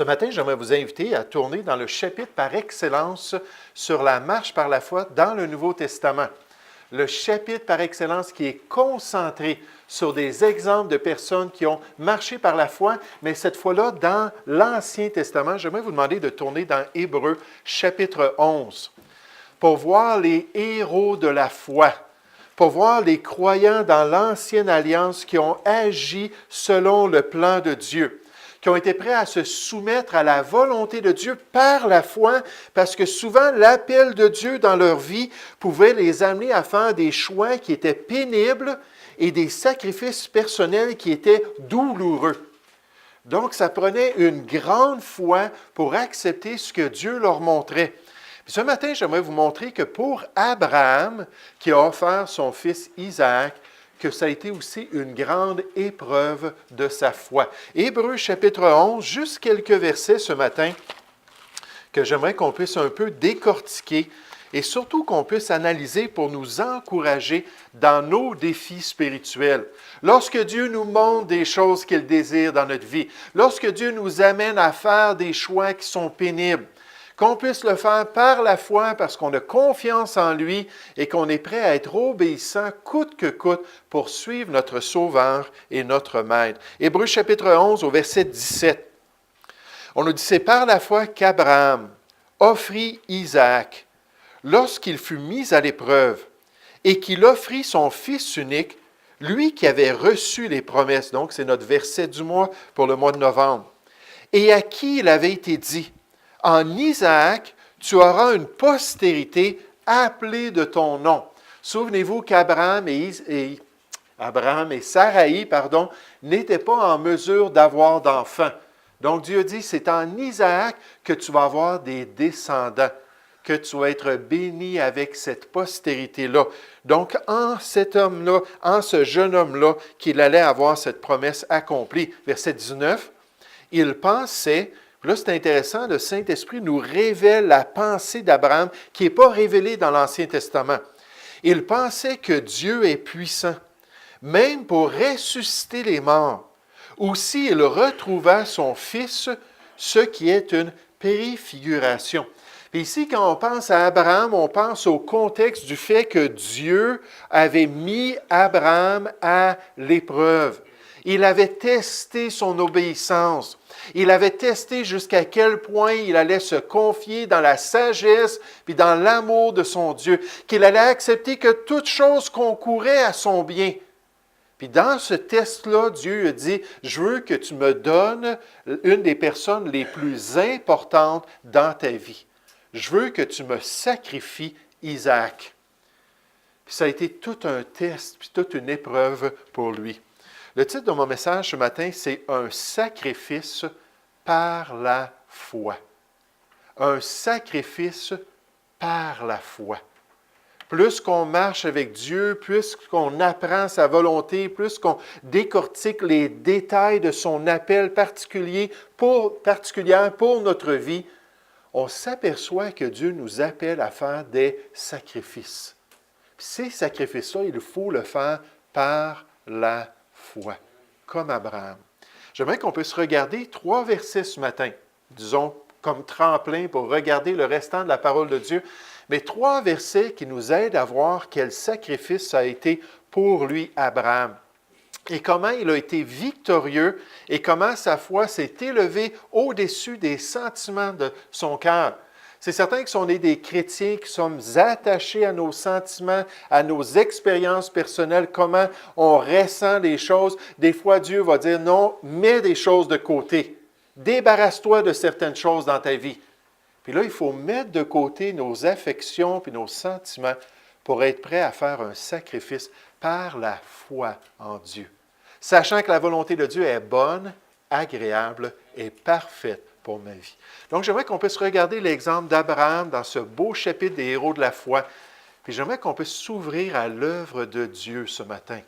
Ce matin, j'aimerais vous inviter à tourner dans le chapitre par excellence sur la marche par la foi dans le Nouveau Testament. Le chapitre par excellence qui est concentré sur des exemples de personnes qui ont marché par la foi, mais cette fois-là dans l'Ancien Testament. J'aimerais vous demander de tourner dans Hébreux chapitre 11 pour voir les héros de la foi, pour voir les croyants dans l'Ancienne Alliance qui ont agi selon le plan de Dieu, qui ont été prêts à se soumettre à la volonté de Dieu par la foi, parce que souvent l'appel de Dieu dans leur vie pouvait les amener à faire des choix qui étaient pénibles et des sacrifices personnels qui étaient douloureux. Donc, ça prenait une grande foi pour accepter ce que Dieu leur montrait. Puis ce matin, j'aimerais vous montrer que pour Abraham, qui a offert son fils Isaac, que ça a été aussi une grande épreuve de sa foi. Hébreux chapitre 11, juste quelques versets ce matin que j'aimerais qu'on puisse un peu décortiquer et surtout qu'on puisse analyser pour nous encourager dans nos défis spirituels. Lorsque Dieu nous montre des choses qu'il désire dans notre vie, lorsque Dieu nous amène à faire des choix qui sont pénibles, qu'on puisse le faire par la foi parce qu'on a confiance en lui et qu'on est prêt à être obéissant coûte que coûte pour suivre notre Sauveur et notre Maître. Hébreux chapitre 11 au verset 17. On nous dit, c'est par la foi qu'Abraham offrit Isaac lorsqu'il fut mis à l'épreuve et qu'il offrit son fils unique, lui qui avait reçu les promesses. Donc, c'est notre verset du mois pour le mois de novembre. Et à qui il avait été dit, en Isaac, tu auras une postérité appelée de ton nom. Souvenez-vous qu'Abraham et Saraï, n'étaient pas en mesure d'avoir d'enfants. Donc Dieu dit, c'est en Isaac que tu vas avoir des descendants, que tu vas être béni avec cette postérité-là. Donc en cet homme-là, en ce jeune homme-là, qu'il allait avoir cette promesse accomplie. Verset 19, il pensait. Là, c'est intéressant, le Saint-Esprit nous révèle la pensée d'Abraham qui n'est pas révélée dans l'Ancien Testament. Il pensait que Dieu est puissant, même pour ressusciter les morts. Aussi, il retrouva son Fils, ce qui est une préfiguration. Et ici, quand on pense à Abraham, on pense au contexte du fait que Dieu avait mis Abraham à l'épreuve. Il avait testé son obéissance. Il avait testé jusqu'à quel point il allait se confier dans la sagesse puis dans l'amour de son Dieu, qu'il allait accepter que toute chose concourait à son bien. Puis dans ce test-là, Dieu a dit, je veux que tu me donnes une des personnes les plus importantes dans ta vie. Je veux que tu me sacrifies Isaac. Puis ça a été tout un test, puis toute une épreuve pour lui. Le titre de mon message ce matin, c'est « Un sacrifice par la foi ». Un sacrifice par la foi. Plus qu'on marche avec Dieu, plus qu'on apprend sa volonté, plus qu'on décortique les détails de son appel particulier pour notre vie, on s'aperçoit que Dieu nous appelle à faire des sacrifices. Puis ces sacrifices-là, il faut le faire par la foi, comme Abraham. J'aimerais qu'on puisse regarder 3 versets ce matin, disons comme tremplin pour regarder le restant de la parole de Dieu, mais 3 versets qui nous aident à voir quel sacrifice ça a été pour lui, Abraham, et comment il a été victorieux et comment sa foi s'est élevée au-dessus des sentiments de son cœur. C'est certain que si on est des chrétiens qui sommes attachés à nos sentiments, à nos expériences personnelles, comment on ressent les choses, des fois Dieu va dire non, mets des choses de côté. Débarrasse-toi de certaines choses dans ta vie. Puis là, il faut mettre de côté nos affections puis nos sentiments pour être prêt à faire un sacrifice par la foi en Dieu. Sachant que la volonté de Dieu est bonne, agréable et parfaite pour ma vie. Donc, j'aimerais qu'on puisse regarder l'exemple d'Abraham dans ce beau chapitre des héros de la foi. Puis j'aimerais qu'on puisse s'ouvrir à l'œuvre de Dieu ce matin.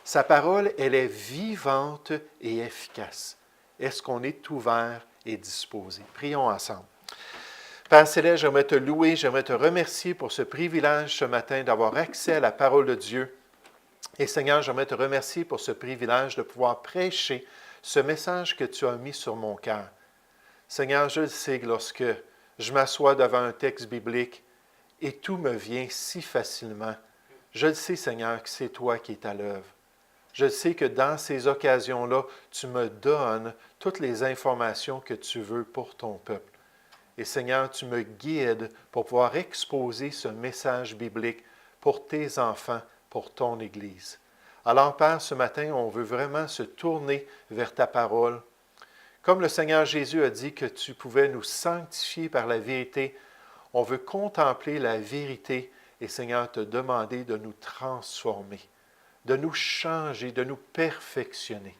Sa parole, elle est vivante et efficace. Est-ce qu'on est ouvert et disposé? Prions ensemble. Père Céleste, j'aimerais te louer, j'aimerais te remercier pour ce privilège ce matin d'avoir accès à la parole de Dieu. Et Seigneur, j'aimerais te remercier pour ce privilège de pouvoir prêcher ce message que tu as mis sur mon cœur. Seigneur, je le sais que lorsque je m'assois devant un texte biblique et tout me vient si facilement, je le sais, Seigneur, que c'est toi qui es à l'œuvre. Je sais que dans ces occasions-là, tu me donnes toutes les informations que tu veux pour ton peuple. Et Seigneur, tu me guides pour pouvoir exposer ce message biblique pour tes enfants, pour ton Église. Alors, Père, ce matin, on veut vraiment se tourner vers ta parole. Comme le Seigneur Jésus a dit que tu pouvais nous sanctifier par la vérité, on veut contempler la vérité et, Seigneur, te demander de nous transformer, de nous changer, de nous perfectionner.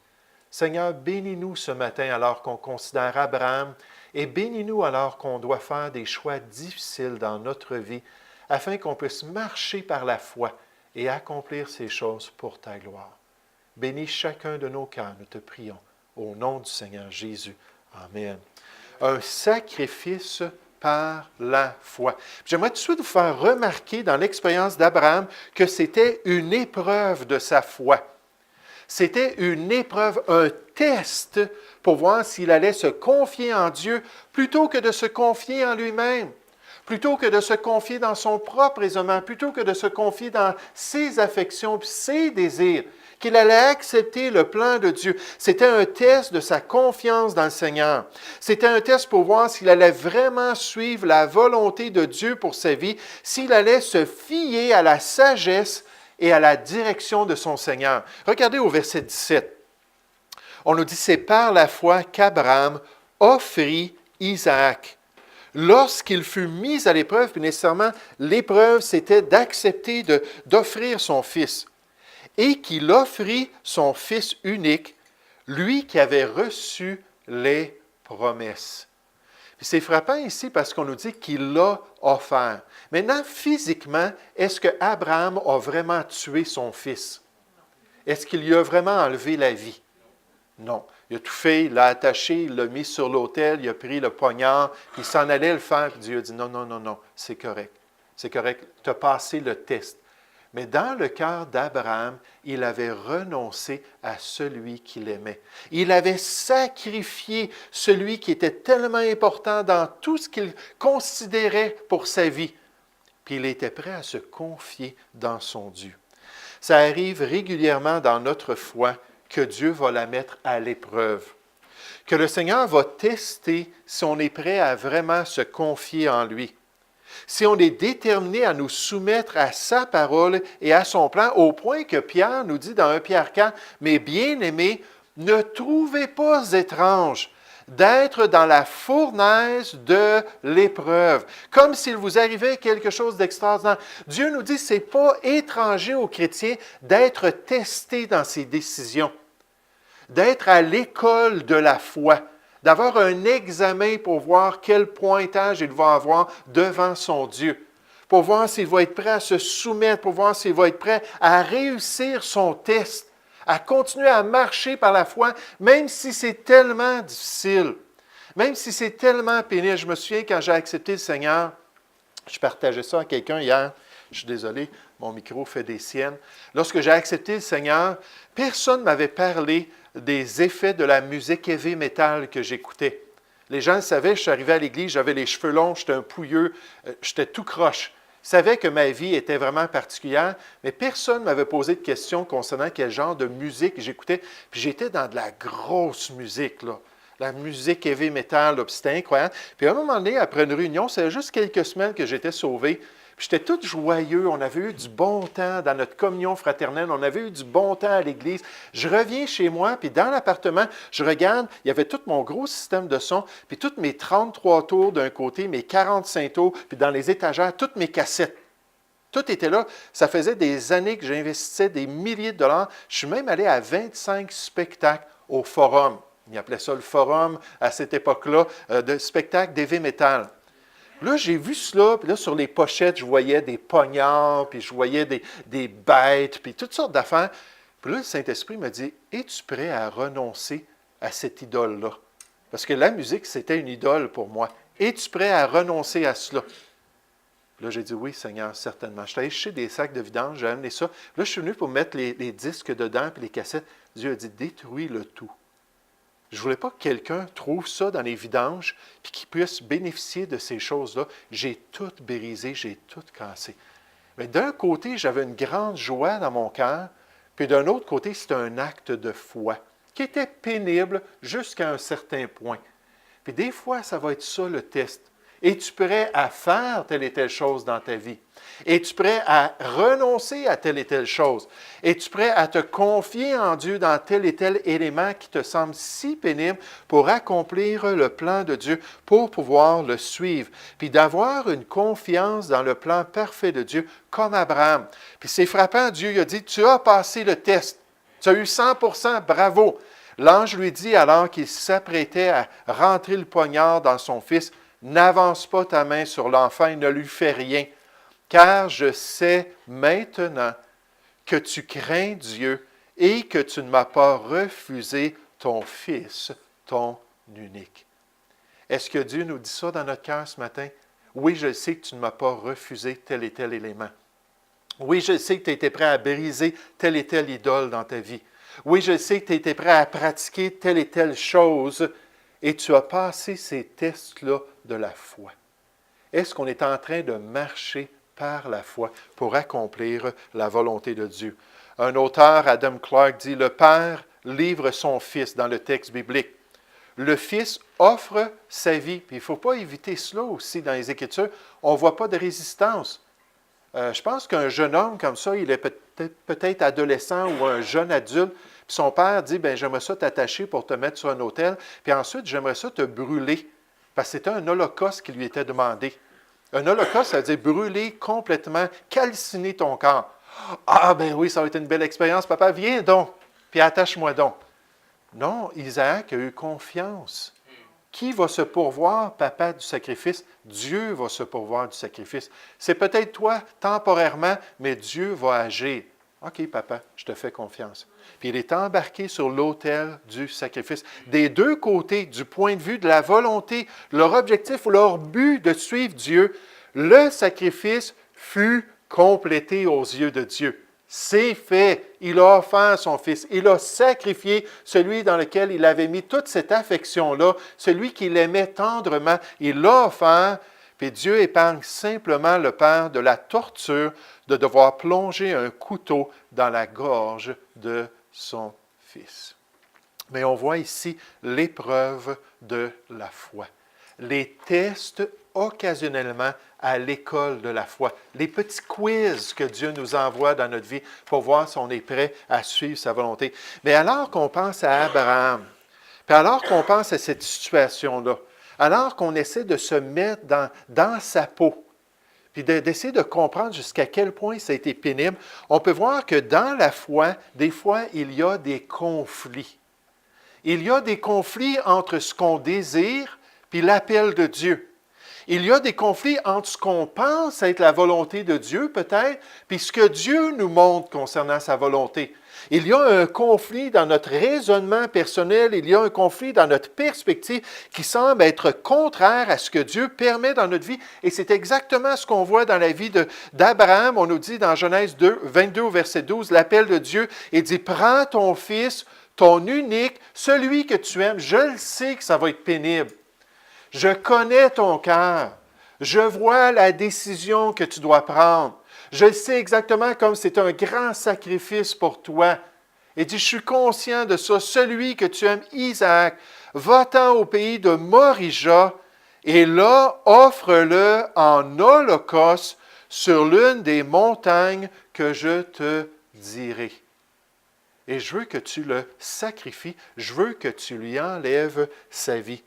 Seigneur, bénis-nous ce matin alors qu'on considère Abraham et bénis-nous alors qu'on doit faire des choix difficiles dans notre vie afin qu'on puisse marcher par la foi et accomplir ces choses pour ta gloire. Bénis chacun de nos cœurs, nous te prions, au nom du Seigneur Jésus. Amen. Un sacrifice par la foi. J'aimerais tout de suite vous faire remarquer dans l'expérience d'Abraham que c'était une épreuve de sa foi. C'était une épreuve, un test pour voir s'il allait se confier en Dieu plutôt que de se confier en lui-même, plutôt que de se confier dans son propre raisonnement, plutôt que de se confier dans ses affections et ses désirs, qu'il allait accepter le plan de Dieu. C'était un test de sa confiance dans le Seigneur. C'était un test pour voir s'il allait vraiment suivre la volonté de Dieu pour sa vie, s'il allait se fier à la sagesse et à la direction de son Seigneur. Regardez au verset 17. On nous dit, c'est par la foi qu'Abraham offrit Isaac. Lorsqu'il fut mis à l'épreuve, puis nécessairement, l'épreuve, c'était d'accepter d'offrir son fils. Et qu'il offrit son fils unique, lui qui avait reçu les promesses. C'est frappant ici parce qu'on nous dit qu'il l'a offert. Maintenant, physiquement, est-ce qu'Abraham a vraiment tué son fils? Est-ce qu'il lui a vraiment enlevé la vie? Non. Il a tout fait, il l'a attaché, il l'a mis sur l'autel, il a pris le poignard, il s'en allait le faire, puis Dieu a dit non, non, non, non, c'est correct. C'est correct, tu as passé le test. Mais dans le cœur d'Abraham, il avait renoncé à celui qu'il aimait. Il avait sacrifié celui qui était tellement important dans tout ce qu'il considérait pour sa vie. Puis il était prêt à se confier dans son Dieu. Ça arrive régulièrement dans notre foi que Dieu va la mettre à l'épreuve. Que le Seigneur va tester si on est prêt à vraiment se confier en lui. Si on est déterminé à nous soumettre à sa parole et à son plan, au point que Pierre nous dit dans 1 Pierre 4, « Mes bien-aimés, ne trouvez pas étrange d'être dans la fournaise de l'épreuve. » Comme s'il vous arrivait quelque chose d'extraordinaire. Dieu nous dit, ce n'est pas étranger aux chrétiens d'être testés dans ses décisions, d'être à l'école de la foi, d'avoir un examen pour voir quel pointage il va avoir devant son Dieu, pour voir s'il va être prêt à se soumettre, pour voir s'il va être prêt à réussir son test, à continuer à marcher par la foi, même si c'est tellement difficile, même si c'est tellement pénible. Je me souviens quand j'ai accepté le Seigneur, je partageais ça à quelqu'un hier, je suis désolé, mon micro fait des siennes. Lorsque j'ai accepté le Seigneur, personne ne m'avait parlé des effets de la musique heavy metal que j'écoutais. Les gens le savaient, je suis arrivé à l'église, j'avais les cheveux longs, j'étais un pouilleux, j'étais tout croche. Ils savaient que ma vie était vraiment particulière, mais personne ne m'avait posé de questions concernant quel genre de musique j'écoutais. Puis j'étais dans de la grosse musique, là. La musique heavy metal, là, puis c'était incroyable. Puis à un moment donné, après une réunion, c'est juste quelques semaines que j'étais sauvé. Puis j'étais tout joyeux, on avait eu du bon temps dans notre communion fraternelle, on avait eu du bon temps à l'église. Je reviens chez moi, puis dans l'appartement, je regarde, il y avait tout mon gros système de son, puis toutes mes 33 tours d'un côté, mes 45 tours, puis dans les étagères, toutes mes cassettes. Tout était là. Ça faisait des années que j'investissais des milliers de dollars. Je suis même allé à 25 spectacles au Forum. Ils appelaient ça le Forum à cette époque-là, de spectacles d'heavy metal. Là, j'ai vu cela, puis là, sur les pochettes, je voyais des poignards, puis je voyais des bêtes, puis toutes sortes d'affaires. Puis là, le Saint-Esprit m'a dit, « Es-tu prêt à renoncer à cette idole-là? » Parce que la musique, c'était une idole pour moi. « Es-tu prêt à renoncer à cela? » Là, j'ai dit, « Oui, Seigneur, certainement. » Je suis allé chercher des sacs de vidange, j'ai amené ça. Là, je suis venu pour mettre les disques dedans, puis les cassettes. Dieu a dit, « Détruis le tout. Je ne voulais pas que quelqu'un trouve ça dans les vidanges puis qu'il puisse bénéficier de ces choses-là. J'ai tout brisé, j'ai tout cassé. Mais d'un côté, j'avais une grande joie dans mon cœur, puis d'un autre côté, c'était un acte de foi qui était pénible jusqu'à un certain point. Puis des fois, ça va être ça le test. Es-tu prêt à faire telle et telle chose dans ta vie? Es-tu prêt à renoncer à telle et telle chose? Es-tu prêt à te confier en Dieu dans tel et tel élément qui te semble si pénible pour accomplir le plan de Dieu, pour pouvoir le suivre? Puis d'avoir une confiance dans le plan parfait de Dieu, comme Abraham. Puis c'est frappant, Dieu il a dit, tu as passé le test. Tu as eu 100%, bravo. L'ange lui dit, alors qu'il s'apprêtait à rentrer le poignard dans son fils, n'avance pas ta main sur l'enfant et ne lui fais rien, car je sais maintenant que tu crains Dieu et que tu ne m'as pas refusé ton fils, ton unique. Est-ce que Dieu nous dit ça dans notre cœur ce matin? Oui, je sais que tu ne m'as pas refusé tel et tel élément. Oui, je sais que tu étais prêt à briser telle et telle idole dans ta vie. Oui, je sais que tu étais prêt à pratiquer telle et telle chose et tu as passé ces tests-là de la foi. Est-ce qu'on est en train de marcher par la foi pour accomplir la volonté de Dieu? Un auteur, Adam Clarke, dit « Le Père livre son Fils » dans le texte biblique. Le Fils offre sa vie. Puis il ne faut pas éviter cela aussi dans les Écritures. On ne voit pas de résistance. Je pense qu'un jeune homme comme ça, il est peut-être adolescent ou un jeune adulte, puis son père dit, bien, j'aimerais ça t'attacher pour te mettre sur un autel, puis ensuite, j'aimerais ça te brûler, parce que c'était un holocauste qui lui était demandé. Un holocauste, ça veut dire brûler complètement, calciner ton corps. Ah, ben oui, ça va être une belle expérience, papa, viens donc, puis attache-moi donc. Non, Isaac a eu confiance. Qui va se pourvoir, papa, du sacrifice? Dieu va se pourvoir du sacrifice. C'est peut-être toi, temporairement, mais Dieu va agir. OK, papa, je te fais confiance. Puis il est embarqué sur l'autel du sacrifice. Des deux côtés, du point de vue de la volonté, leur objectif ou leur but de suivre Dieu, le sacrifice fut complété aux yeux de Dieu. C'est fait. Il a offert son Fils. Il a sacrifié celui dans lequel il avait mis toute cette affection-là, celui qu'il aimait tendrement. Il l'a offert. Puis Dieu épargne simplement le Père de la torture de devoir plonger un couteau dans la gorge de son Fils. Mais on voit ici l'épreuve de la foi. Les tests occasionnellement à l'école de la foi. Les petits quiz que Dieu nous envoie dans notre vie pour voir si on est prêt à suivre sa volonté. Mais alors qu'on pense à Abraham, puis alors qu'on pense à cette situation-là, alors qu'on essaie de se mettre dans sa peau, puis d'essayer de comprendre jusqu'à quel point ça a été pénible, on peut voir que dans la foi, des fois, il y a des conflits. Il y a des conflits entre ce qu'on désire puis l'appel de Dieu. Il y a des conflits entre ce qu'on pense être la volonté de Dieu, peut-être, puis ce que Dieu nous montre concernant sa volonté. Il y a un conflit dans notre raisonnement personnel, il y a un conflit dans notre perspective qui semble être contraire à ce que Dieu permet dans notre vie. Et c'est exactement ce qu'on voit dans la vie d'Abraham. On nous dit dans Genèse 22, verset 12, l'appel de Dieu, il dit « Prends ton fils, ton unique, celui que tu aimes. Je le sais que ça va être pénible. Je connais ton cœur. Je vois la décision que tu dois prendre. Je sais exactement comme c'est un grand sacrifice pour toi. Il dit, je suis conscient de ça. Celui que tu aimes, Isaac, va-t'en au pays de Morija et là, offre-le en holocauste sur l'une des montagnes que je te dirai. Et je veux que tu le sacrifies. Je veux que tu lui enlèves sa vie.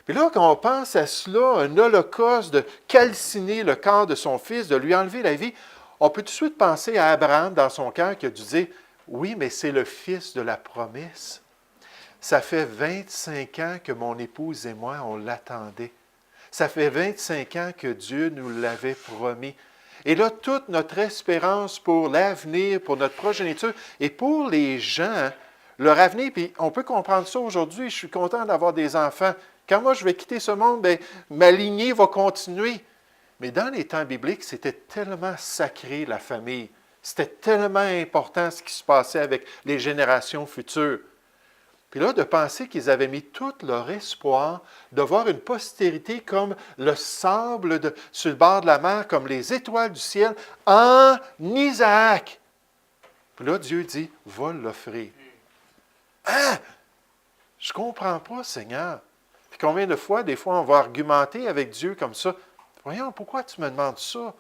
Puis là, quand on pense à cela, un holocauste de calciner le corps de son fils, de lui enlever la vie, on peut tout de suite penser à Abraham dans son cœur qui a dû dire, oui, mais c'est le fils de la promesse. Ça fait 25 ans que mon épouse et moi, on l'attendait. Ça fait 25 ans que Dieu nous l'avait promis. Et là, toute notre espérance pour l'avenir, pour notre progéniture et pour les gens, leur avenir, puis on peut comprendre ça aujourd'hui, je suis content d'avoir des enfants. Quand moi je vais quitter ce monde, bien, ma lignée va continuer. Mais dans les temps bibliques, c'était tellement sacré la famille. C'était tellement important ce qui se passait avec les générations futures. Puis là, de penser qu'ils avaient mis tout leur espoir de voir une postérité comme le sable sur le bord de la mer, comme les étoiles du ciel, en Isaac. Puis là, Dieu dit, va l'offrir. Hein? Je ne comprends pas, Seigneur. Puis combien de fois, des fois, on va argumenter avec Dieu comme ça. Voyons, pourquoi tu me demandes ça?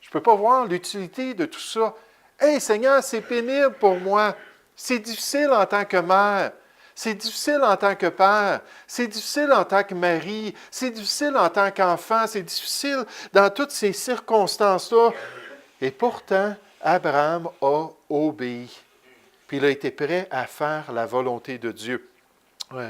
Je ne peux pas voir l'utilité de tout ça. Hey, Seigneur, c'est pénible pour moi. C'est difficile en tant que mère. C'est difficile en tant que père. C'est difficile en tant que mari. C'est difficile en tant qu'enfant. C'est difficile dans toutes ces circonstances-là. Et pourtant, Abraham a obéi. Puis il a été prêt à faire la volonté de Dieu.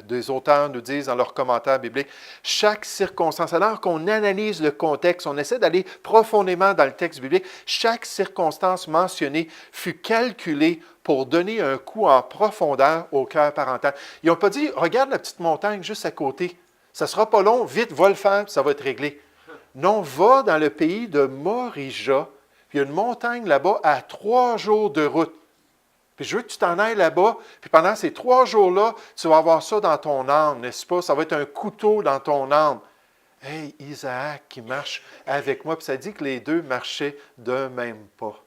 Des auteurs nous disent dans leurs commentaires bibliques, chaque circonstance, alors qu'on analyse le contexte, on essaie d'aller profondément dans le texte biblique, chaque circonstance mentionnée fut calculée pour donner un coup en profondeur au cœur parental. Ils n'ont pas dit, regarde la petite montagne juste à côté, ça ne sera pas long, vite, va le faire, ça va être réglé. Non, va dans le pays de Morija, puis il y a une montagne là-bas à 3 jours de route. Puis je veux que tu t'en ailles là-bas, puis pendant ces 3 jours-là, tu vas avoir ça dans ton âme, n'est-ce pas? Ça va être un couteau dans ton âme. Hey, Isaac qui marche avec moi, puis ça dit que les deux marchaient d'un même pas.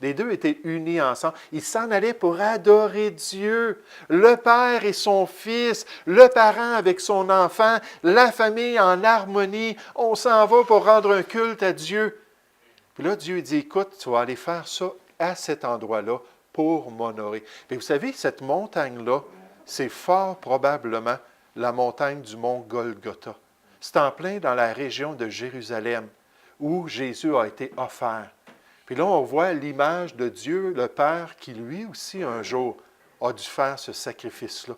Les deux étaient unis ensemble. Ils s'en allaient pour adorer Dieu. Le père et son fils, le parent avec son enfant, la famille en harmonie. On s'en va pour rendre un culte à Dieu. Puis là, Dieu dit, écoute, tu vas aller faire ça à cet endroit-là, pour m'honorer. Mais vous savez, cette montagne-là, c'est fort probablement la montagne du mont Golgotha. C'est en plein dans la région de Jérusalem, où Jésus a été offert. Puis là, on voit l'image de Dieu, le Père, qui lui aussi, un jour, a dû faire ce sacrifice-là,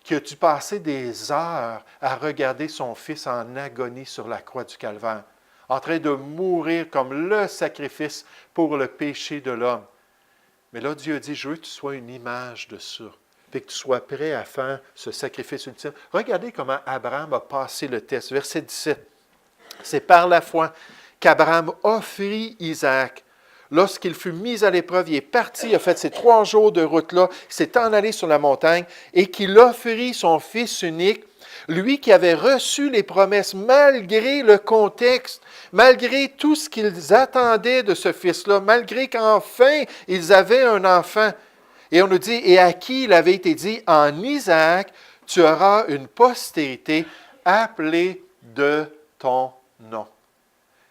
qui a dû passer des heures à regarder son Fils en agonie sur la croix du Calvaire, en train de mourir comme le sacrifice pour le péché de l'homme. Mais là, Dieu dit, je veux que tu sois une image de ça, et que tu sois prêt à faire ce sacrifice ultime. Regardez comment Abraham a passé le test. Verset 17. C'est par la foi qu'Abraham offrit Isaac. Lorsqu'il fut mis à l'épreuve, il est parti, il a fait ces 3 jours de route-là, il s'est en allé sur la montagne, et qu'il offrit son fils unique, lui qui avait reçu les promesses malgré le contexte, malgré tout ce qu'ils attendaient de ce fils-là, malgré qu'enfin ils avaient un enfant. Et on nous dit, et à qui il avait été dit, en Isaac, tu auras une postérité appelée de ton nom.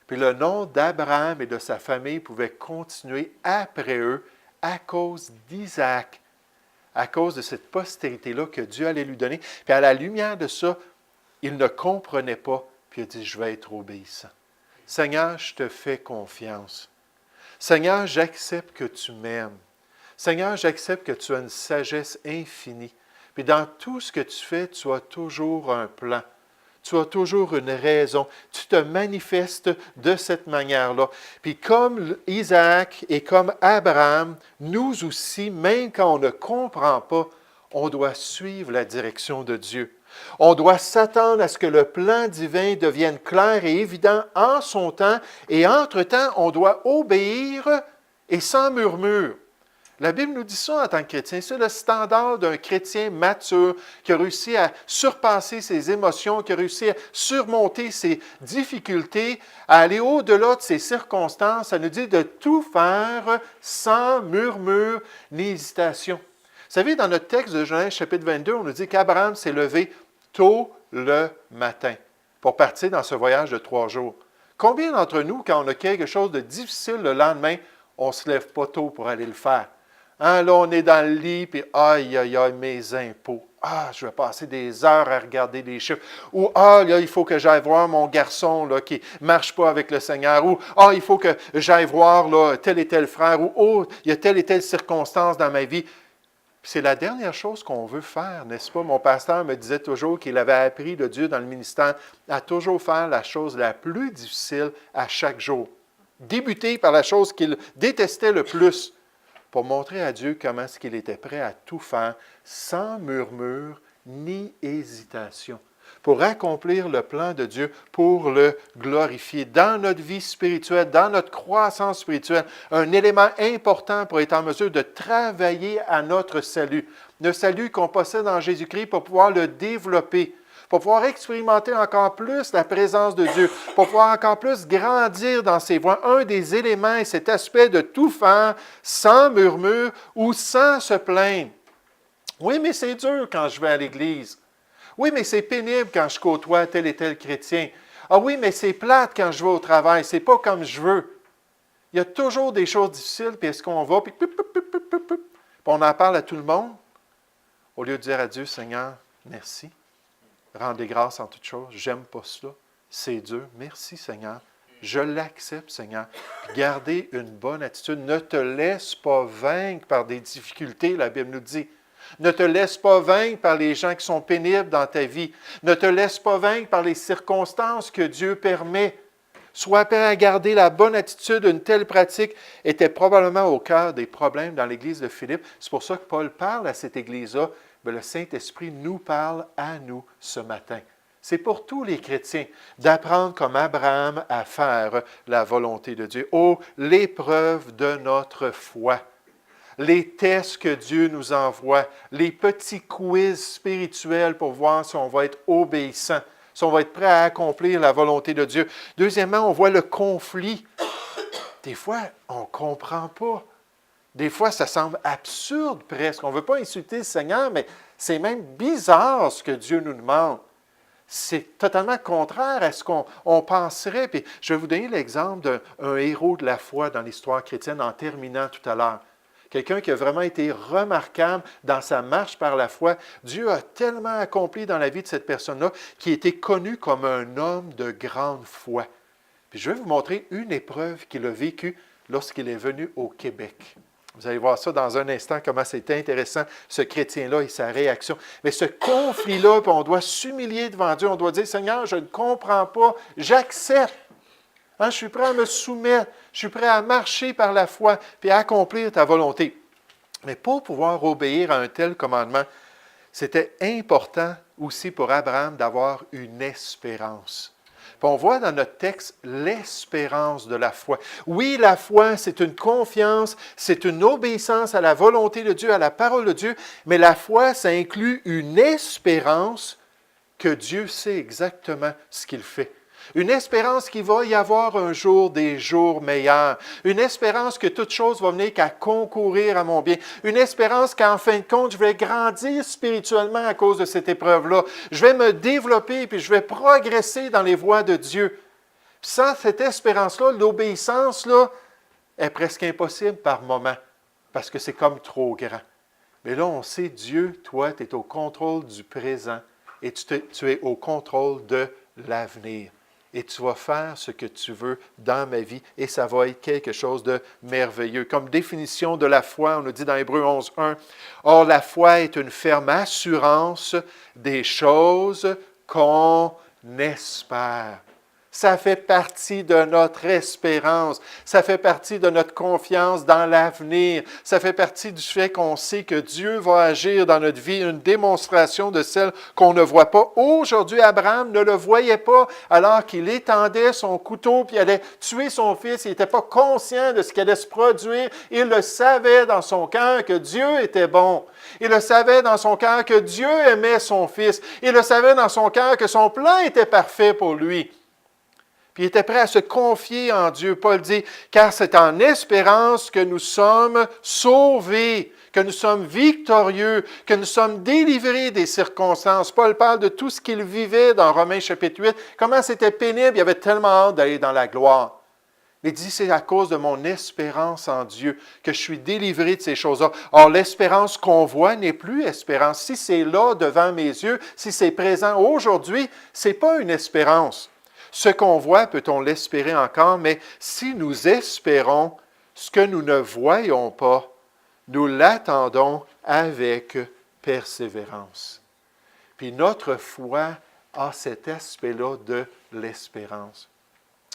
Puis le nom d'Abraham et de sa famille pouvait continuer après eux à cause d'Isaac, à cause de cette postérité-là que Dieu allait lui donner. Puis à la lumière de ça, il ne comprenait pas, puis il a dit, je vais être obéissant. Seigneur, je te fais confiance. Seigneur, j'accepte que tu m'aimes. Seigneur, j'accepte que tu as une sagesse infinie. Puis dans tout ce que tu fais, tu as toujours un plan. Tu as toujours une raison. Tu te manifestes de cette manière-là. Puis comme Isaac et comme Abraham, nous aussi, même quand on ne comprend pas, on doit suivre la direction de Dieu. On doit s'attendre à ce que le plan divin devienne clair et évident en son temps. Et entre-temps, on doit obéir et sans murmure. La Bible nous dit ça en tant que chrétien. C'est le standard d'un chrétien mature qui a réussi à surpasser ses émotions, qui a réussi à surmonter ses difficultés, à aller au-delà de ses circonstances. Ça nous dit de tout faire sans murmure ni hésitation. Vous savez, dans notre texte de Genèse chapitre 22, on nous dit qu'Abraham s'est levé tôt le matin pour partir dans ce voyage de 3 jours. Combien d'entre nous, quand on a quelque chose de difficile le lendemain, on ne se lève pas tôt pour aller le faire? Hein, là, on est dans le lit, puis aïe, aïe, aïe, mes impôts. Ah, je vais passer des heures à regarder les chiffres. Ou, ah, là, il faut que j'aille voir mon garçon là, qui ne marche pas avec le Seigneur. Ou, ah, il faut que j'aille voir là, tel et tel frère. Ou, oh, il y a telle et telle circonstance dans ma vie. C'est la dernière chose qu'on veut faire, n'est-ce pas? Mon pasteur me disait toujours qu'il avait appris de Dieu dans le ministère à toujours faire la chose la plus difficile à chaque jour. Débuter par la chose qu'il détestait le plus, pour montrer à Dieu comment est-ce qu'il était prêt à tout faire, sans murmure ni hésitation, pour accomplir le plan de Dieu, pour le glorifier. Dans notre vie spirituelle, dans notre croissance spirituelle, un élément important pour être en mesure de travailler à notre salut. Le salut qu'on possède en Jésus-Christ pour pouvoir le développer, pour pouvoir expérimenter encore plus la présence de Dieu, pour pouvoir encore plus grandir dans ses voies. Un des éléments est cet aspect de tout faire sans murmure ou sans se plaindre. Oui, mais c'est dur quand je vais à l'Église. Oui, mais c'est pénible quand je côtoie tel et tel chrétien. Ah oui, mais c'est plate quand je vais au travail. C'est pas comme je veux. Il y a toujours des choses difficiles, puis est-ce qu'on va, puis on en parle à tout le monde, au lieu de dire à Dieu, Seigneur, merci. Rendez grâce en toutes choses. J'aime pas cela. C'est dur. Merci, Seigneur. Je l'accepte, Seigneur. Puis gardez une bonne attitude. Ne te laisse pas vaincre par des difficultés, la Bible nous dit. Ne te laisse pas vaincre par les gens qui sont pénibles dans ta vie. Ne te laisse pas vaincre par les circonstances que Dieu permet. Sois prêt à garder la bonne attitude. Une telle pratique était probablement au cœur des problèmes dans l'Église de Philippe. C'est pour ça que Paul parle à cette Église-là. Mais le Saint-Esprit nous parle à nous ce matin. C'est pour tous les chrétiens d'apprendre comme Abraham à faire la volonté de Dieu. Oh, l'épreuve de notre foi, les tests que Dieu nous envoie, les petits quiz spirituels pour voir si on va être obéissant, si on va être prêt à accomplir la volonté de Dieu. Deuxièmement, on voit le conflit. Des fois, on ne comprend pas. Des fois, ça semble absurde presque. On ne veut pas insulter le Seigneur, mais c'est même bizarre ce que Dieu nous demande. C'est totalement contraire à ce qu'on penserait. Puis, je vais vous donner l'exemple d'un héros de la foi dans l'histoire chrétienne en terminant tout à l'heure. Quelqu'un qui a vraiment été remarquable dans sa marche par la foi. Dieu a tellement accompli dans la vie de cette personne-là qui était connu comme un homme de grande foi. Puis, je vais vous montrer une épreuve qu'il a vécue lorsqu'il est venu au Québec. Vous allez voir ça dans un instant, comment c'est intéressant, ce chrétien-là et sa réaction. Mais ce conflit-là, on doit s'humilier devant Dieu, on doit dire, Seigneur, je ne comprends pas, j'accepte. Je suis prêt à me soumettre, je suis prêt à marcher par la foi, puis à accomplir ta volonté. Mais pour pouvoir obéir à un tel commandement, c'était important aussi pour Abraham d'avoir une espérance. Puis on voit dans notre texte l'espérance de la foi. Oui, la foi, c'est une confiance, c'est une obéissance à la volonté de Dieu, à la parole de Dieu, mais la foi, ça inclut une espérance que Dieu sait exactement ce qu'il fait. Une espérance qu'il va y avoir un jour des jours meilleurs. Une espérance que toute chose va venir qu'à concourir à mon bien. Une espérance qu'en fin de compte, je vais grandir spirituellement à cause de cette épreuve-là. Je vais me développer puis je vais progresser dans les voies de Dieu. Puis sans cette espérance-là, l'obéissance là, est presque impossible par moment parce que c'est comme trop grand. Mais là, on sait, Dieu, toi, tu es au contrôle du présent et tu es au contrôle de l'avenir. Et tu vas faire ce que tu veux dans ma vie et ça va être quelque chose de merveilleux. Comme définition de la foi, on nous dit dans Hébreux 11.1, « Or, la foi est une ferme assurance des choses qu'on espère. » Ça fait partie de notre espérance. Ça fait partie de notre confiance dans l'avenir. Ça fait partie du fait qu'on sait que Dieu va agir dans notre vie, une démonstration de celle qu'on ne voit pas. Aujourd'hui, Abraham ne le voyait pas alors qu'il étendait son couteau puis allait tuer son fils. Il n'était pas conscient de ce qui allait se produire. Il le savait dans son cœur que Dieu était bon. Il le savait dans son cœur que Dieu aimait son fils. Il le savait dans son cœur que son plan était parfait pour lui. Puis il était prêt à se confier en Dieu. Paul dit, car c'est en espérance que nous sommes sauvés, que nous sommes victorieux, que nous sommes délivrés des circonstances. Paul parle de tout ce qu'il vivait dans Romains chapitre 8, comment c'était pénible, il avait tellement hâte d'aller dans la gloire. Il dit, c'est à cause de mon espérance en Dieu que je suis délivré de ces choses-là. Or, l'espérance qu'on voit n'est plus espérance. Si c'est là devant mes yeux, si c'est présent aujourd'hui, ce n'est pas une espérance. Ce qu'on voit, peut-on l'espérer encore, mais si nous espérons ce que nous ne voyons pas, nous l'attendons avec persévérance. Puis notre foi a cet aspect-là de l'espérance.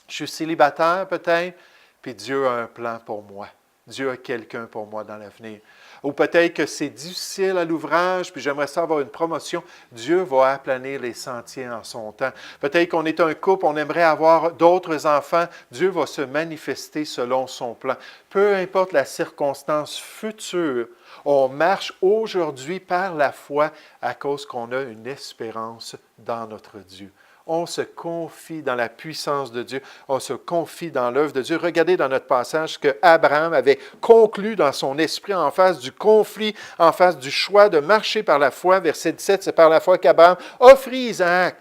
Je suis célibataire peut-être, puis Dieu a un plan pour moi. Dieu a quelqu'un pour moi dans l'avenir. ou peut-être que c'est difficile à l'ouvrage, puis j'aimerais ça avoir une promotion. Dieu va aplanir les sentiers en son temps. Peut-être qu'on est un couple, on aimerait avoir d'autres enfants. Dieu va se manifester selon son plan. Peu importe la circonstance future, on marche aujourd'hui par la foi à cause qu'on a une espérance dans notre Dieu. On se confie dans la puissance de Dieu. On se confie dans l'œuvre de Dieu. Regardez dans notre passage ce que Abraham avait conclu dans son esprit en face du conflit, en face du choix de marcher par la foi. Verset 17, c'est par la foi qu'Abraham offrit Isaac.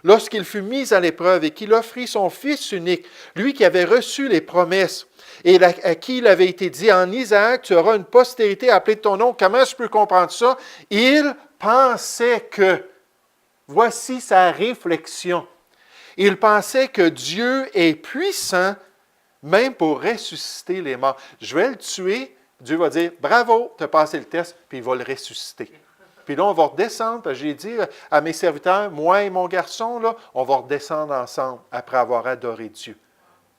Lorsqu'il fut mis à l'épreuve et qu'il offrit son fils unique, lui qui avait reçu les promesses, et à qui il avait été dit, en Isaac, tu auras une postérité appelée de ton nom. Comment je peux comprendre ça? Il pensait que... Voici sa réflexion. Il pensait que Dieu est puissant même pour ressusciter les morts. Je vais le tuer, Dieu va dire, bravo, tu as passé le test, puis il va le ressusciter. Puis là, on va redescendre, parce que j'ai dit à mes serviteurs, moi et mon garçon, là, on va redescendre ensemble après avoir adoré Dieu.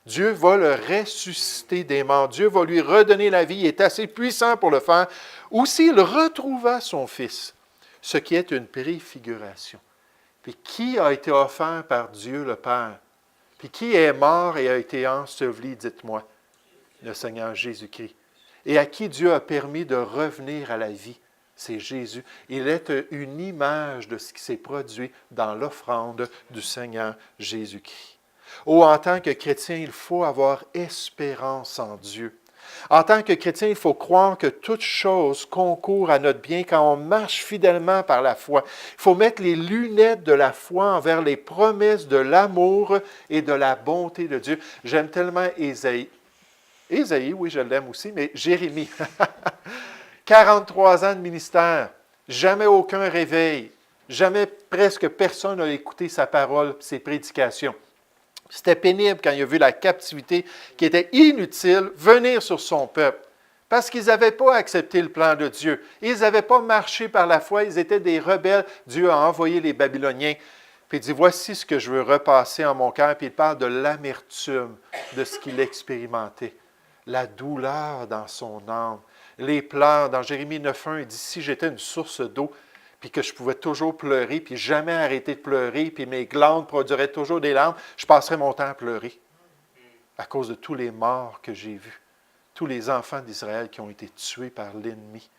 Dieu va le ressusciter des morts. Dieu va lui redonner la vie. Il est assez puissant pour le faire. Aussi, il retrouva son fils, ce qui est une préfiguration. Puis qui a été offert par Dieu le Père? Puis qui est mort et a été enseveli, dites-moi? Le Seigneur Jésus-Christ. Et à qui Dieu a permis de revenir à la vie? C'est Jésus. Il est une image de ce qui s'est produit dans l'offrande du Seigneur Jésus-Christ. Oh, en tant que chrétien, il faut avoir espérance en Dieu. En tant que chrétien, il faut croire que toute chose concourt à notre bien quand on marche fidèlement par la foi. Il faut mettre les lunettes de la foi envers les promesses de l'amour et de la bonté de Dieu. J'aime tellement Ésaïe. Ésaïe, oui, je l'aime aussi, mais Jérémie. 43 ans de ministère, jamais aucun réveil, jamais presque personne n'a écouté sa parole, ses prédications. C'était pénible quand il a vu la captivité qui était inutile venir sur son peuple. Parce qu'ils n'avaient pas accepté le plan de Dieu. Ils n'avaient pas marché par la foi. Ils étaient des rebelles. Dieu a envoyé les Babyloniens. Puis il dit, voici ce que je veux repasser en mon cœur. Puis il parle de l'amertume de ce qu'il expérimentait. La douleur dans son âme. Les pleurs. Dans Jérémie 9.1, il dit, si j'étais une source d'eau, puis que je pouvais toujours pleurer, puis jamais arrêter de pleurer, puis mes glandes produiraient toujours des larmes, je passerais mon temps à pleurer à cause de tous les morts que j'ai vus, tous les enfants d'Israël qui ont été tués par l'ennemi.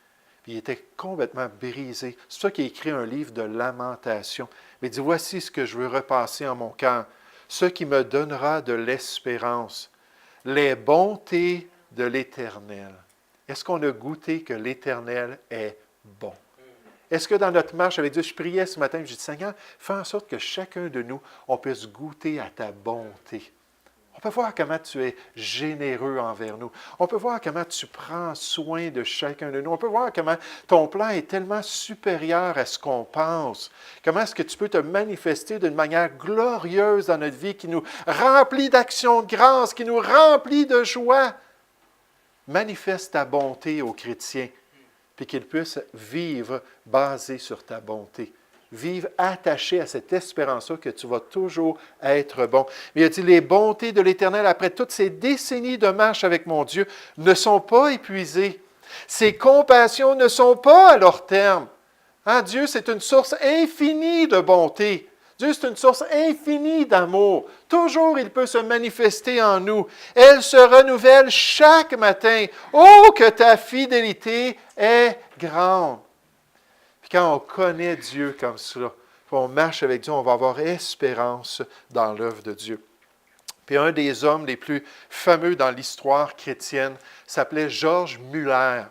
Puis il était complètement brisé. C'est pour ça qu'il a écrit un livre de lamentation. Mais il dit, voici ce que je veux repasser en mon cœur, ce qui me donnera de l'espérance, les bontés de l'Éternel. Est-ce qu'on a goûté que l'Éternel est bon? Est-ce que dans notre marche avec Dieu, je priais ce matin, je dis, Seigneur, fais en sorte que chacun de nous, on puisse goûter à ta bonté. On peut voir comment tu es généreux envers nous. On peut voir comment tu prends soin de chacun de nous. On peut voir comment ton plan est tellement supérieur à ce qu'on pense. Comment est-ce que tu peux te manifester d'une manière glorieuse dans notre vie qui nous remplit d'actions de grâce, qui nous remplit de joie. Manifeste ta bonté aux chrétiens, puis qu'ils puissent vivre basés sur ta bonté. Vivre attaché à cette espérance-là que tu vas toujours être bon. Mais il a dit, les bontés de l'Éternel, après toutes ces décennies de marche avec mon Dieu, ne sont pas épuisées. Ses compassions ne sont pas à leur terme. Hein, Dieu, c'est une source infinie de bonté. Dieu, c'est une source infinie d'amour. Toujours, il peut se manifester en nous. Elle se renouvelle chaque matin. Oh, que ta fidélité est grande. Puis quand on connaît Dieu comme cela, on marche avec Dieu, on va avoir espérance dans l'œuvre de Dieu. Puis un des hommes les plus fameux dans l'histoire chrétienne s'appelait George Muller.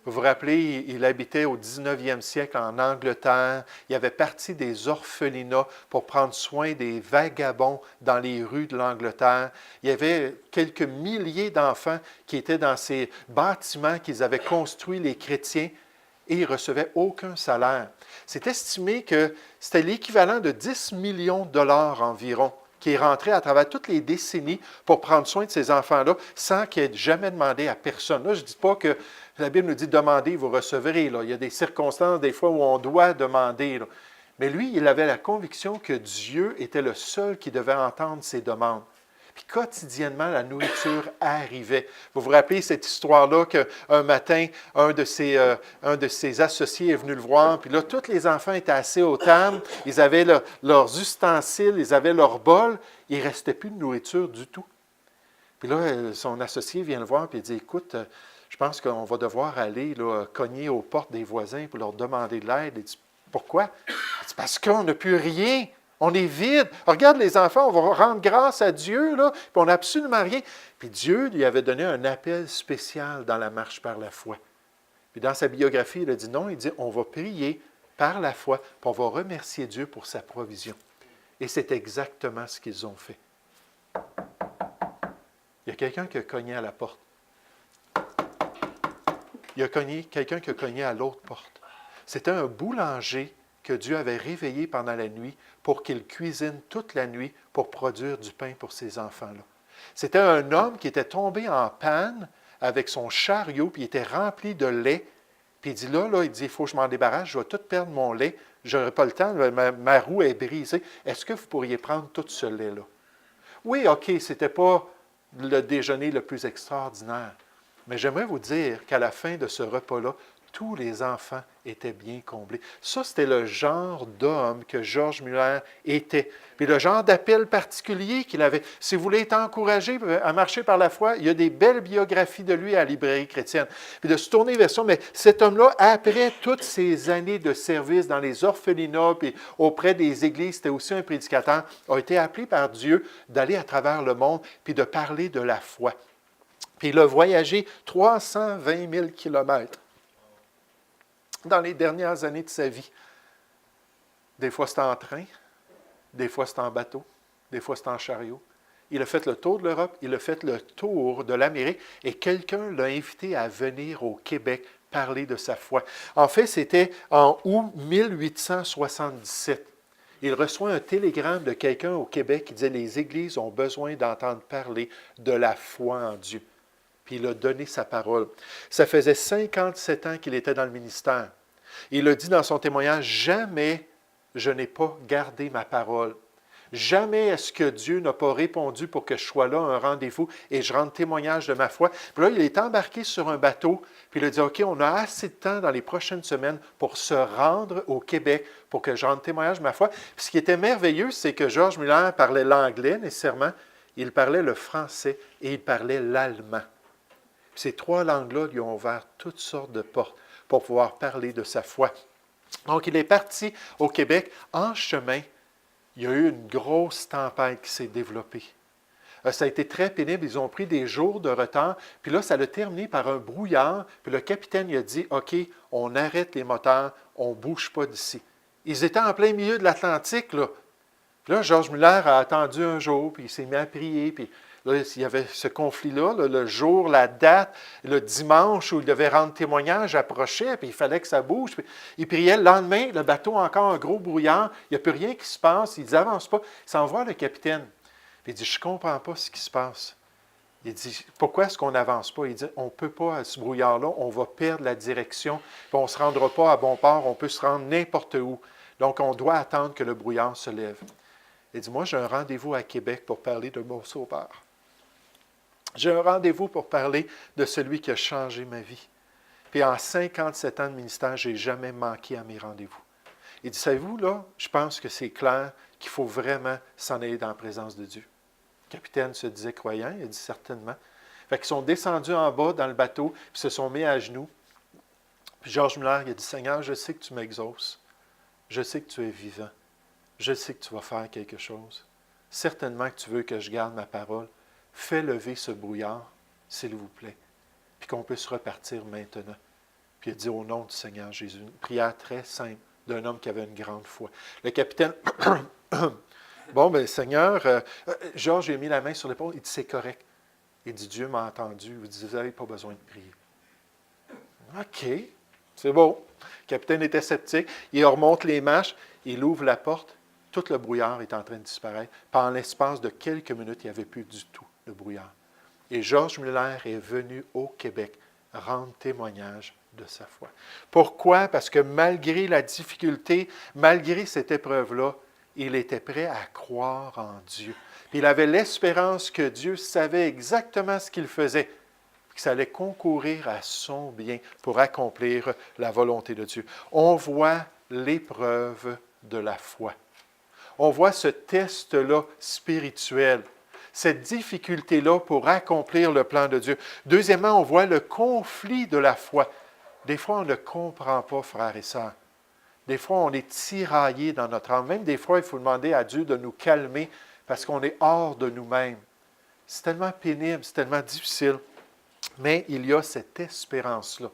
Vous vous rappelez, il habitait au 19e siècle en Angleterre. Il avait parti des orphelinats pour prendre soin des vagabonds dans les rues de l'Angleterre. Il y avait quelques milliers d'enfants qui étaient dans ces bâtiments qu'ils avaient construits, les chrétiens, et ils ne recevaient aucun salaire. C'est estimé que c'était l'équivalent de 10 millions de dollars environ qui est rentré à travers toutes les décennies pour prendre soin de ces enfants-là sans qu'il ait jamais demandé à personne. Là, je ne dis pas que la Bible nous dit « demandez, vous recevrez ». Il y a des circonstances des fois où on doit demander. Là. Mais lui, il avait la conviction que Dieu était le seul qui devait entendre ses demandes. Puis quotidiennement, la nourriture arrivait. Vous vous rappelez cette histoire-là qu'un matin, un de ses associés est venu le voir, puis là, tous les enfants étaient assis aux tables, ils avaient leurs ustensiles, ils avaient leur bol, il ne restait plus de nourriture du tout. Puis là, son associé vient le voir, puis il dit, écoute, je pense qu'on va devoir aller là, cogner aux portes des voisins pour leur demander de l'aide. Il dit, pourquoi? Il dit, parce qu'on n'a plus rien. On est vide. Regarde les enfants, on va rendre grâce à Dieu, là, puis on n'a absolument rien. Puis Dieu lui avait donné un appel spécial dans la marche par la foi. Puis dans sa biographie, il a dit non, il dit, on va prier par la foi, puis on va remercier Dieu pour sa provision. Et c'est exactement ce qu'ils ont fait. Il y a quelqu'un qui a cogné à la porte. Il y a quelqu'un qui a cogné à l'autre porte. C'était un boulanger que Dieu avait réveillé pendant la nuit pour qu'il cuisine toute la nuit pour produire du pain pour ses enfants-là. C'était un homme qui était tombé en panne avec son chariot, puis il était rempli de lait. Puis il dit, il dit, il faut que je m'en débarrasse, je vais tout perdre mon lait, je n'aurai pas le temps, ma roue est brisée. Est-ce que vous pourriez prendre tout ce lait-là? Oui, OK, ce n'était pas le déjeuner le plus extraordinaire. Mais j'aimerais vous dire qu'à la fin de ce repas-là, tous les enfants étaient bien comblés. Ça, c'était le genre d'homme que George Muller était. Puis le genre d'appel particulier qu'il avait. Si vous voulez être encouragé à marcher par la foi, il y a des belles biographies de lui à la librairie chrétienne. Puis de se tourner vers ça, mais cet homme-là, après toutes ces années de service dans les orphelinats, puis auprès des églises, c'était aussi un prédicateur, a été appelé par Dieu d'aller à travers le monde, puis de parler de la foi. Puis il a voyagé 320 000 kilomètres dans les dernières années de sa vie. Des fois, c'était en train, des fois, c'était en bateau, des fois, c'était en chariot. Il a fait le tour de l'Europe, il a fait le tour de l'Amérique et quelqu'un l'a invité à venir au Québec parler de sa foi. En fait, c'était en août 1877. Il reçoit un télégramme de quelqu'un au Québec qui disait « Les Églises ont besoin d'entendre parler de la foi en Dieu ». Puis il a donné sa parole. Ça faisait 57 ans qu'il était dans le ministère. Il a dit dans son témoignage, « Jamais je n'ai pas gardé ma parole. Jamais est-ce que Dieu n'a pas répondu pour que je sois là, un rendez-vous, et je rende témoignage de ma foi. » Puis là, il est embarqué sur un bateau, puis il a dit, « OK, on a assez de temps dans les prochaines semaines pour se rendre au Québec, pour que je rende témoignage de ma foi. » Puis ce qui était merveilleux, c'est que George Muller parlait l'anglais, nécessairement, il parlait le français et il parlait l'allemand. Ces trois langues-là lui ont ouvert toutes sortes de portes pour pouvoir parler de sa foi. Donc, il est parti au Québec. En chemin, il y a eu une grosse tempête qui s'est développée. Ça a été très pénible. Ils ont pris des jours de retard. Puis là, ça a terminé par un brouillard. Puis le capitaine il a dit, « OK, on arrête les moteurs, on ne bouge pas d'ici. » Ils étaient en plein milieu de l'Atlantique, là. Puis là, George Muller a attendu un jour, puis il s'est mis à prier, puis là, il y avait ce conflit-là, le jour, la date, le dimanche où il devait rendre témoignage approchait, puis il fallait que ça bouge. Puis il priait le lendemain, le bateau encore un gros brouillard, il n'y a plus rien qui se passe, ils n'avancent pas. Il s'en va le capitaine. Puis il dit, je ne comprends pas ce qui se passe. Il dit, pourquoi est-ce qu'on n'avance pas? Il dit, on ne peut pas à ce brouillard-là, on va perdre la direction, puis on ne se rendra pas à bon port, on peut se rendre n'importe où. Donc, on doit attendre que le brouillard se lève. Il dit, moi, j'ai un rendez-vous à Québec pour parler de mon sauveur. J'ai un rendez-vous pour parler de celui qui a changé ma vie. Puis en 57 ans de ministère, je n'ai jamais manqué à mes rendez-vous. Il dit, savez-vous, là, je pense que c'est clair qu'il faut vraiment s'en aller dans la présence de Dieu. Le capitaine se disait croyant, il a dit certainement. Fait qu'ils sont descendus en bas dans le bateau, puis se sont mis à genoux. Puis George Muller, il a dit, Seigneur, je sais que tu m'exauces. Je sais que tu es vivant. Je sais que tu vas faire quelque chose. Certainement que tu veux que je garde ma parole. Fais lever ce brouillard, s'il vous plaît, puis qu'on puisse repartir maintenant. Puis il a dit au nom du Seigneur Jésus, une prière très simple d'un homme qui avait une grande foi. Le capitaine, bon, bien, Seigneur, Georges a mis la main sur l'épaule, il dit, c'est correct. Il dit, Dieu m'a entendu, il dit, vous n'avez pas besoin de prier. OK, c'est beau. Le capitaine était sceptique, il remonte les marches, il ouvre la porte, tout le brouillard est en train de disparaître. Pendant l'espace de quelques minutes, il n'y avait plus du tout de brouillard. Et George Muller est venu au Québec rendre témoignage de sa foi. Pourquoi? Parce que malgré la difficulté, malgré cette épreuve-là, il était prêt à croire en Dieu. Puis il avait l'espérance que Dieu savait exactement ce qu'il faisait, que ça allait concourir à son bien pour accomplir la volonté de Dieu. On voit l'épreuve de la foi. On voit ce test-là spirituel, cette difficulté-là pour accomplir le plan de Dieu. Deuxièmement, on voit le conflit de la foi. Des fois, on ne comprend pas, frères et sœurs. Des fois, on est tiraillé dans notre âme. Même des fois, il faut demander à Dieu de nous calmer parce qu'on est hors de nous-mêmes. C'est tellement pénible, c'est tellement difficile. Mais il y a cette espérance-là,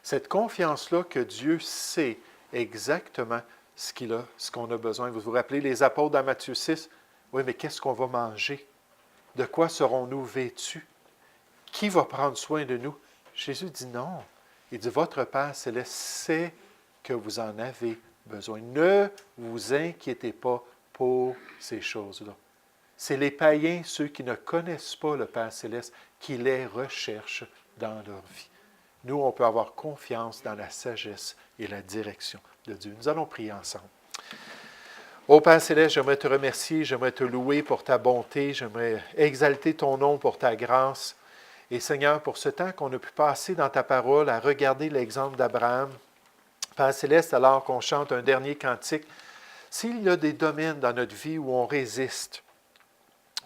cette confiance-là que Dieu sait exactement ce qu'on a besoin. Vous vous rappelez les apôtres dans Matthieu 6? Oui, mais qu'est-ce qu'on va manger? De quoi serons-nous vêtus? Qui va prendre soin de nous? Jésus dit non. Il dit, votre Père céleste sait que vous en avez besoin. Ne vous inquiétez pas pour ces choses-là. C'est les païens, ceux qui ne connaissent pas le Père céleste, qui les recherchent dans leur vie. Nous, on peut avoir confiance dans la sagesse et la direction de Dieu. Nous allons prier ensemble. Ô Père céleste, j'aimerais te remercier, j'aimerais te louer pour ta bonté, j'aimerais exalter ton nom pour ta grâce. Et Seigneur, pour ce temps qu'on a pu passer dans ta parole à regarder l'exemple d'Abraham, Père céleste, alors qu'on chante un dernier cantique, s'il y a des domaines dans notre vie où on résiste,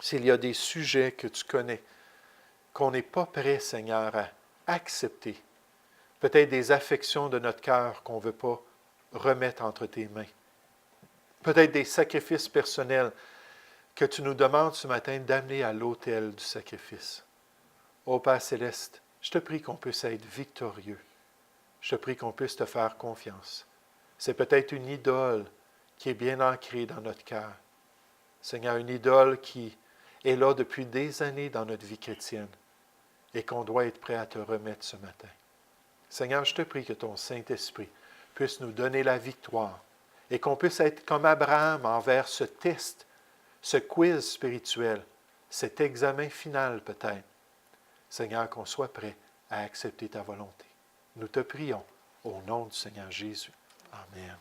s'il y a des sujets que tu connais, qu'on n'est pas prêt, Seigneur, à accepter, peut-être des affections de notre cœur qu'on ne veut pas remettre entre tes mains, peut-être des sacrifices personnels que tu nous demandes ce matin d'amener à l'autel du sacrifice. Ô Père céleste, je te prie qu'on puisse être victorieux. Je te prie qu'on puisse te faire confiance. C'est peut-être une idole qui est bien ancrée dans notre cœur. Seigneur, une idole qui est là depuis des années dans notre vie chrétienne et qu'on doit être prêt à te remettre ce matin. Seigneur, je te prie que ton Saint-Esprit puisse nous donner la victoire et qu'on puisse être comme Abraham envers ce test, ce quiz spirituel, cet examen final peut-être. Seigneur, qu'on soit prêt à accepter ta volonté. Nous te prions au nom du Seigneur Jésus. Amen.